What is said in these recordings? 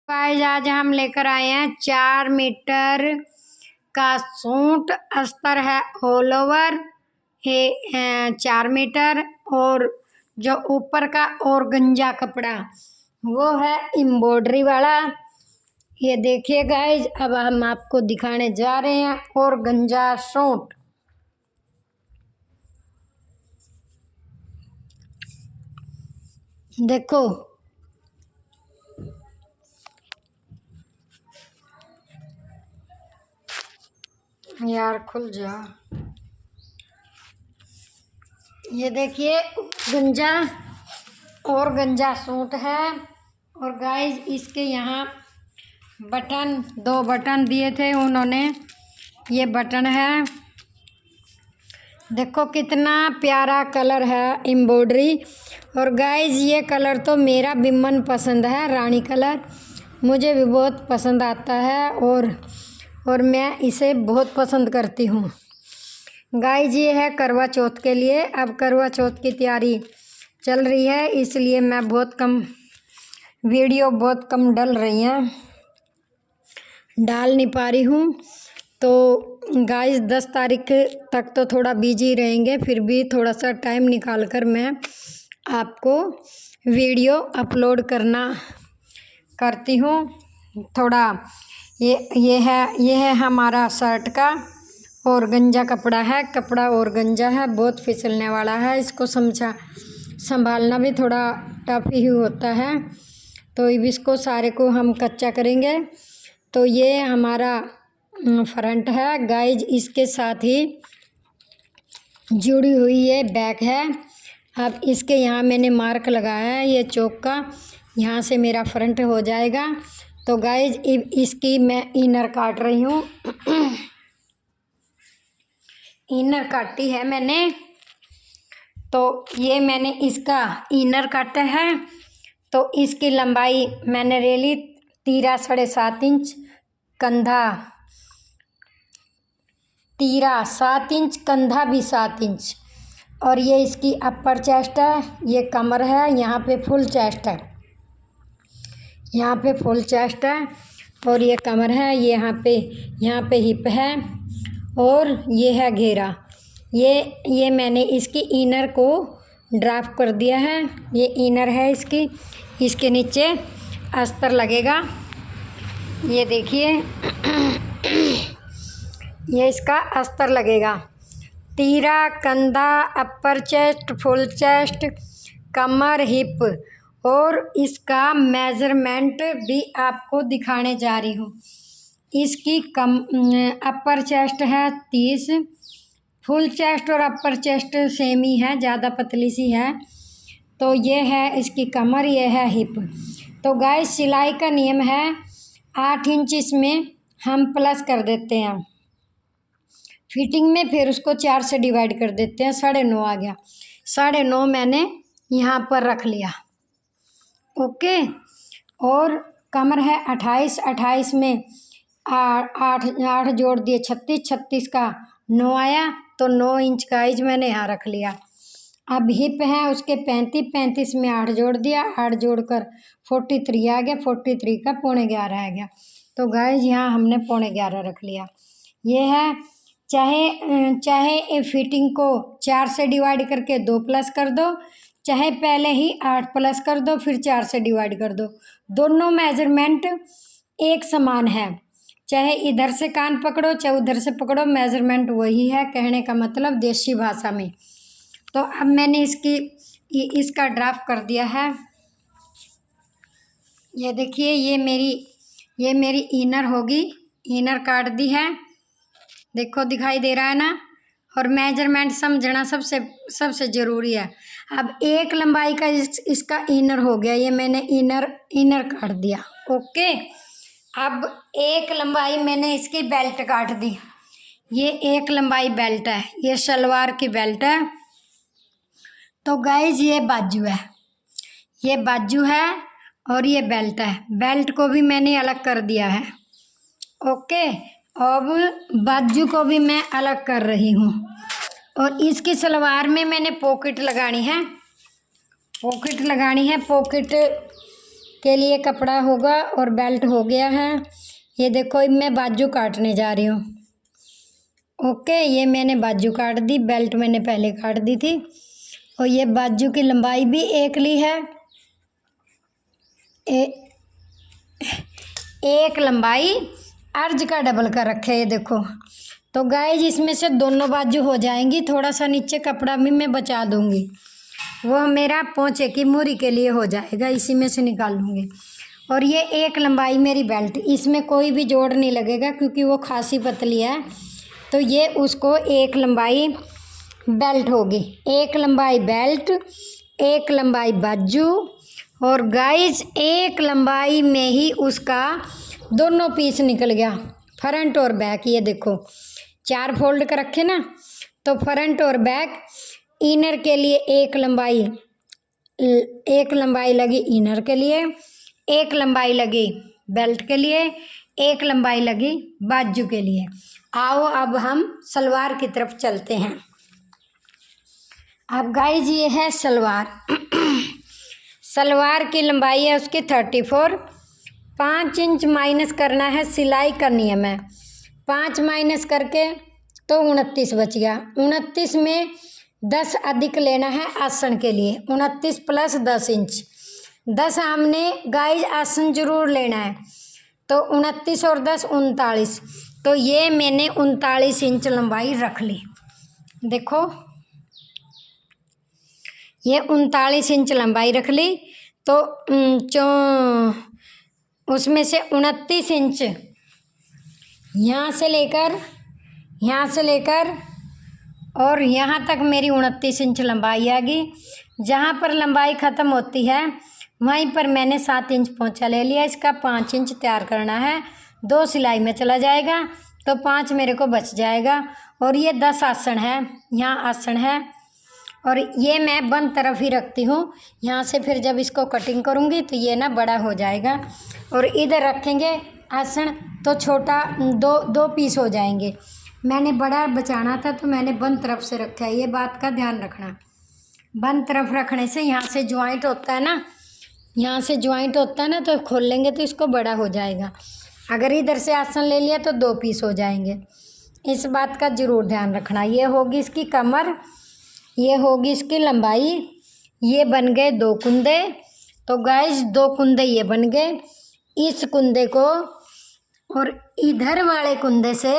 Guys आज हम लेकर आए हैं 4 मीटर का सूट। अस्तर है ऑल ओवर 4 मीटर और जो ऊपर का ऑर्गेन्जा कपड़ा वो है एम्ब्रॉयडरी वाला। ये देखिए गाइस, अब हम आपको दिखाने जा रहे हैं ऑर्गेन्जा सूट। देखो यार, खुल जा। ये देखिए ऑर्गेन्जा सूट है। और गाइस इसके यहाँ बटन 2 बटन दिए थे उन्होंने। ये बटन है, देखो कितना प्यारा कलर है एम्ब्रॉयडरी। और गाइस ये कलर तो मेरा भी मन पसंद है, रानी कलर मुझे भी बहुत पसंद आता है और मैं इसे बहुत पसंद करती हूँ। गाइस ये है करवा चौथ के लिए। अब करवा चौथ की तैयारी चल रही है, इसलिए मैं वीडियो बहुत कम डाल नहीं पा रही हूँ। तो गाइस 10 तारीख तक तो थोड़ा बिजी रहेंगे, फिर भी थोड़ा सा टाइम निकाल कर मैं आपको वीडियो अपलोड करती हूँ। थोड़ा ये है हमारा शर्ट का ऑर्गेन्जा कपड़ा है। कपड़ा ऑर्गेन्जा है, बहुत फिसलने वाला है। इसको संभालना भी थोड़ा टफ ही होता है। तो इसको सारे को हम कच्चा करेंगे। तो ये हमारा फ्रंट है गाइज, इसके साथ ही जुड़ी हुई ये बैक है। अब इसके यहाँ मैंने मार्क लगाया है, ये चौक का, यहाँ से मेरा फ्रंट हो जाएगा। तो गाइज इसकी मैं इनर काट रही हूँ। इनर काटी है मैंने। तो ये मैंने इसका इनर काटा है। तो इसकी लंबाई मैंने ले ली 13.5 इंच, कंधा 7 इंच, कंधा भी 7 इंच। और ये इसकी अपर चेस्ट है, ये कमर है, यहाँ पे फुल चेस्ट है, यहाँ पे फुल चेस्ट है। और ये कमर है, ये यहाँ पे हिप है। और ये है घेरा। ये मैंने इसकी इनर को ड्राफ्ट कर दिया है। ये इनर है इसकी, इसके नीचे अस्तर लगेगा। ये देखिए ये इसका अस्तर लगेगा। तीरा, कंधा, अपर चेस्ट, फुल चेस्ट, कमर, हिप। और इसका मेज़रमेंट भी आपको दिखाने जा रही हूँ। इसकी अपर चेस्ट है 30, फुल चेस्ट और अपर चेस्ट सेम ही है, ज़्यादा पतली सी है। तो ये है इसकी कमर, ये है हिप। तो गाइस सिलाई का नियम है 8 इंच इसमें हम प्लस कर देते हैं फिटिंग में, फिर उसको 4 से डिवाइड कर देते हैं, 9.5 आ गया। 9.5 मैंने यहाँ पर रख लिया, ओके। और कमर है 28 में 8 जोड़ दिए 36 का 9 आया। तो 9 इंच गाइज मैंने यहाँ रख लिया। अब हिप है उसके 35 में 8 जोड़ दिया, 8 जोड़कर 43 आ गया, 43 का 11.25 आ गया। तो गाइज यहाँ हमने 11.25 रख लिया। ये है, चाहे फिटिंग को 4 से डिवाइड करके 2 प्लस कर दो, चाहे पहले ही 8 प्लस कर दो फिर 4 से डिवाइड कर दो। दोनों मेजरमेंट एक समान है, चाहे इधर से कान पकड़ो चाहे उधर से पकड़ो, मेजरमेंट वही है, कहने का मतलब देसी भाषा में। तो अब मैंने इसका ड्राफ्ट कर दिया है। ये देखिए ये मेरी इनर होगी, इनर काट दी है, देखो दिखाई दे रहा है ना। और मेजरमेंट समझना सबसे ज़रूरी है। अब 1 लंबाई का इसका इनर हो गया, ये मैंने इनर काट दिया, ओके। अब 1 लंबाई मैंने इसकी बेल्ट काट दी। ये 1 लंबाई बेल्ट है, ये सलवार की बेल्ट है। तो गाइज ये बाजू है और ये बेल्ट है। बेल्ट को भी मैंने अलग कर दिया है, ओके। अब बाजू को भी मैं अलग कर रही हूँ। और इसकी सलवार में मैंने पॉकेट लगानी है। पॉकेट के लिए कपड़ा होगा और बेल्ट हो गया है। ये देखो, अब मैं बाजू काटने जा रही हूँ। ओके, ये मैंने बाजू काट दी, बेल्ट मैंने पहले काट दी थी। और ये बाजू की लंबाई भी एक ली है, एक लंबाई अर्ज का डबल कर रखे है। ये देखो, तो गाइज इसमें से दोनों बाजू हो जाएंगी। थोड़ा सा नीचे कपड़ा भी मैं बचा दूंगी, वो मेरा पोंचे की मूरी के लिए हो जाएगा, इसी में से निकाल लूँगी। और ये एक लंबाई मेरी बेल्ट, इसमें कोई भी जोड़ नहीं लगेगा क्योंकि वो खासी पतली है। तो ये उसको एक लंबाई बेल्ट होगी, एक लंबाई बेल्ट, एक लंबाई बाजू। और गाइज एक लंबाई में ही उसका दोनों पीस निकल गया, फ्रंट और बैक। ये देखो, 4 फोल्ड कर रखे ना, तो फ्रंट और बैक। इनर के लिए एक लंबाई लगी इनर के लिए, एक लंबाई लगी बेल्ट के लिए, एक लंबाई लगी बाजू के लिए। आओ अब हम सलवार की तरफ चलते हैं। अब गाइज ये है सलवार। सलवार की लंबाई है उसकी 34, 5 इंच माइनस करना है, सिलाई करनी है। मैं 5 माइनस करके तो 29 बच गया। 29 में 10 अधिक लेना है आसन के लिए, 29 प्लस 10 इंच। 10 हमने गाइज आसन जरूर लेना है, तो 29 और 10 39। तो ये मैंने 39 इंच लंबाई रख ली। देखो, ये 39 इंच लंबाई रख ली। तो उसमें से 29 इंच यहाँ से लेकर और यहाँ तक मेरी 29 इंच लंबाई आ गई। जहाँ पर लंबाई ख़त्म होती है वहीं पर मैंने 7 इंच पोंछा ले लिया। इसका 5 इंच तैयार करना है, 2 सिलाई में चला जाएगा तो 5 मेरे को बच जाएगा। और ये 10 आसन है, यहाँ आसन है, और ये मैं बंद तरफ ही रखती हूँ। यहाँ से फिर जब इसको कटिंग करूँगी तो ये ना बड़ा हो जाएगा। और इधर रखेंगे आसन तो छोटा दो पीस हो जाएंगे। मैंने बड़ा बचाना था तो मैंने बंद तरफ से रखा है, ये बात का ध्यान रखना। बंद तरफ रखने से यहाँ से ज्वाइंट होता है ना, तो खोल लेंगे तो इसको बड़ा हो जाएगा। अगर इधर से आसन ले लिया तो 2 पीस हो जाएंगे, इस बात का ज़रूर ध्यान रखना। ये होगी इसकी कमर, ये होगी इसकी लंबाई। ये बन गए 2 कुंदे। तो गाइस 2 कुंदे ये बन गए। इस कुंदे को और इधर वाले कुंदे से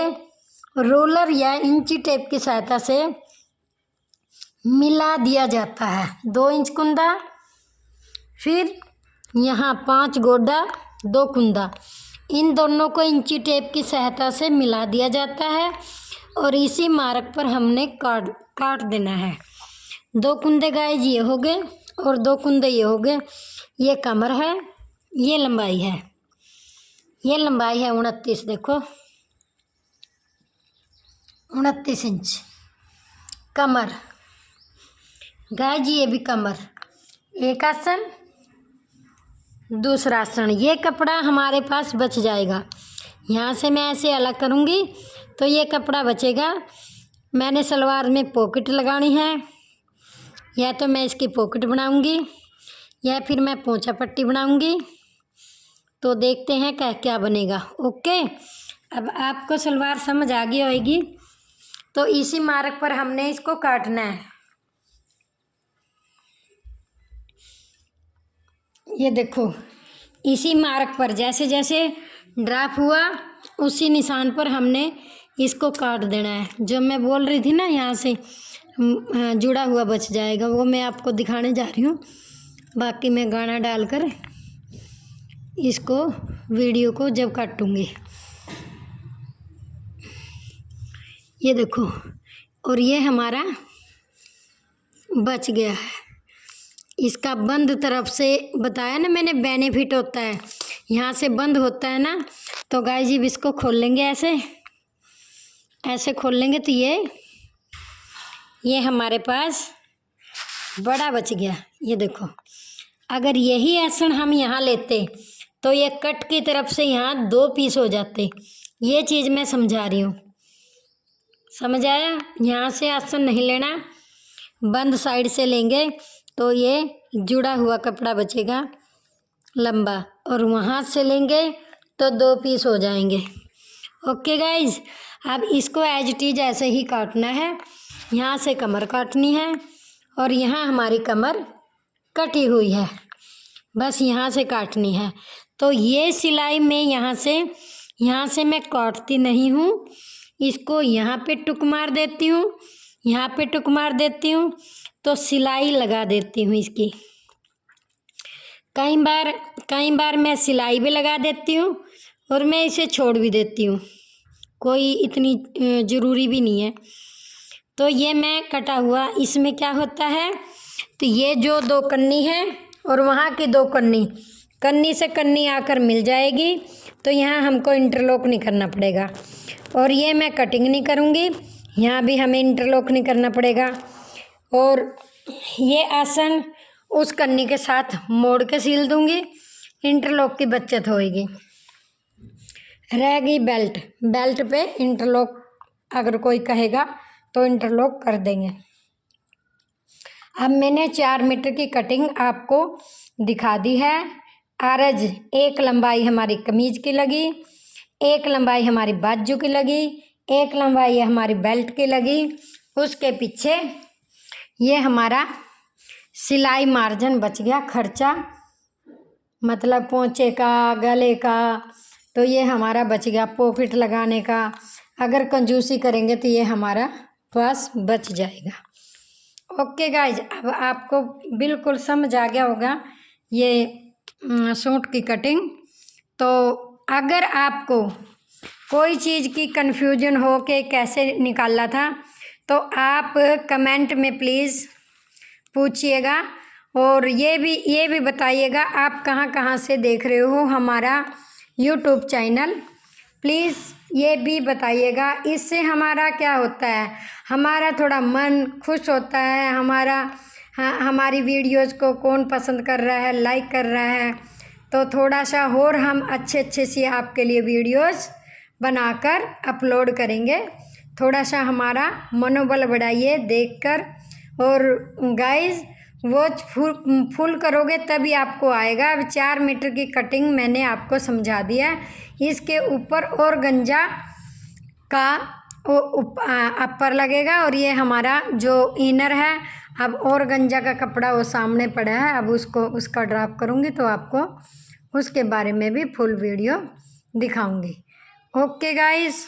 रोलर या इंची टेप की सहायता से मिला दिया जाता है। 2 इंच कुंदा, फिर यहाँ 5 गोडा, 2 कुंदा, इन दोनों को इंची टेप की सहायता से मिला दिया जाता है और इसी मार्क पर हमने काट देना है। 2 कुंदे गाइस ये हो गए और 2 कुंदे ये हो गए। ये कमर है, ये लंबाई है, ये लंबाई है 29। देखो 29 इंच कमर गाइस, ये भी कमर। एक आसन, दूसरा आसन। ये कपड़ा हमारे पास बच जाएगा। यहाँ से मैं ऐसे अलग करूँगी तो ये कपड़ा बचेगा। मैंने सलवार में पॉकेट लगानी है, या तो मैं इसकी पॉकेट बनाऊँगी या फिर मैं पोंछा पट्टी बनाऊँगी। तो देखते हैं क्या बनेगा। ओके, अब आपको सलवार समझ आ गई होगी। तो इसी मार्क पर हमने इसको काटना है। ये देखो, इसी मार्क पर जैसे जैसे ड्राप हुआ उसी निशान पर हमने इसको काट देना है। जो मैं बोल रही थी ना, यहाँ से जुड़ा हुआ बच जाएगा, वो मैं आपको दिखाने जा रही हूँ। बाकी मैं गाना डालकर इसको वीडियो को जब काटूँगी। ये देखो, और ये हमारा बच गया है। इसका बंद तरफ से बताया ना मैंने, बेनिफिट होता है, यहाँ से बंद होता है ना। तो गाइस जी इसको खोल लेंगे, ऐसे खोल लेंगे तो ये हमारे पास बड़ा बच गया। ये देखो, अगर यही आसन हम यहाँ लेते तो ये कट की तरफ से यहाँ 2 पीस हो जाते। ये चीज़ मैं समझा रही हूँ, समझ आया? यहाँ से आसन नहीं लेना, बंद साइड से लेंगे तो ये जुड़ा हुआ कपड़ा बचेगा। लंबा, और वहाँ से लेंगे तो 2 पीस हो जाएंगे। ओके गाइज, अब इसको एज इट इज ऐसे ही काटना है। यहाँ से कमर काटनी है और यहाँ हमारी कमर कटी हुई है, बस यहाँ से काटनी है। तो ये सिलाई में यहाँ से मैं काटती नहीं हूँ, इसको यहाँ पे टुक मार देती हूँ, यहाँ पे टुक मार देती हूँ, तो सिलाई लगा देती हूँ इसकी। कई बार मैं सिलाई भी लगा देती हूँ और मैं इसे छोड़ भी देती हूँ, कोई इतनी ज़रूरी भी नहीं है। तो ये मैं कटा हुआ, इसमें क्या होता है, तो ये जो 2 कन्नी है और वहाँ की 2 कन्नी से कन्नी आकर मिल जाएगी, तो यहाँ हमको इंटरलॉक नहीं करना पड़ेगा। और ये मैं कटिंग नहीं करूँगी, यहाँ भी हमें इंटरलॉक नहीं करना पड़ेगा। और ये आसन उस कन्नी के साथ मोड़ के सिल दूँगी, इंटरलॉक की बचत होएगी। रह गई बेल्ट पे इंटरलॉक अगर कोई कहेगा तो इंटरलॉक कर देंगे। अब मैंने 4 मीटर की कटिंग आपको दिखा दी है। आरज 1 लंबाई हमारी कमीज की लगी, 1 लंबाई हमारी बाजू की लगी, 1 लंबाई हमारी बेल्ट की लगी। उसके पीछे ये हमारा सिलाई मार्जिन बच गया, खर्चा मतलब पोंचे का, गले का, तो ये हमारा बच गया पॉकेट लगाने का। अगर कंजूसी करेंगे तो ये हमारा पास बच जाएगा। ओके गाइज, अब आपको बिल्कुल समझ आ गया होगा ये सूट की कटिंग। तो अगर आपको कोई चीज़ की कन्फ्यूजन हो कि कैसे निकाला था, तो आप कमेंट में प्लीज़ पूछिएगा। और ये भी बताइएगा आप कहाँ से देख रहे हो हमारा यूट्यूब चैनल, प्लीज़ ये भी बताइएगा। इससे हमारा क्या होता है, हमारा थोड़ा मन खुश होता है, हमारी वीडियोज़ को कौन पसंद कर रहा है, लाइक कर रहा है, तो थोड़ा सा और हम अच्छे से आपके लिए वीडियोज़ बनाकर अपलोड करेंगे। थोड़ा सा हमारा मनोबल बढ़ाइए देखकर। और गाइज़ वॉच फुल करोगे तभी आपको आएगा। अब 4 मीटर की कटिंग मैंने आपको समझा दिया। इसके ऊपर और गंजा का अपर लगेगा और ये हमारा जो इनर है। अब और गंजा का कपड़ा वो सामने पड़ा है, अब उसका ड्रॉप करूँगी तो आपको उसके बारे में भी फुल वीडियो दिखाऊंगी। Okay guys.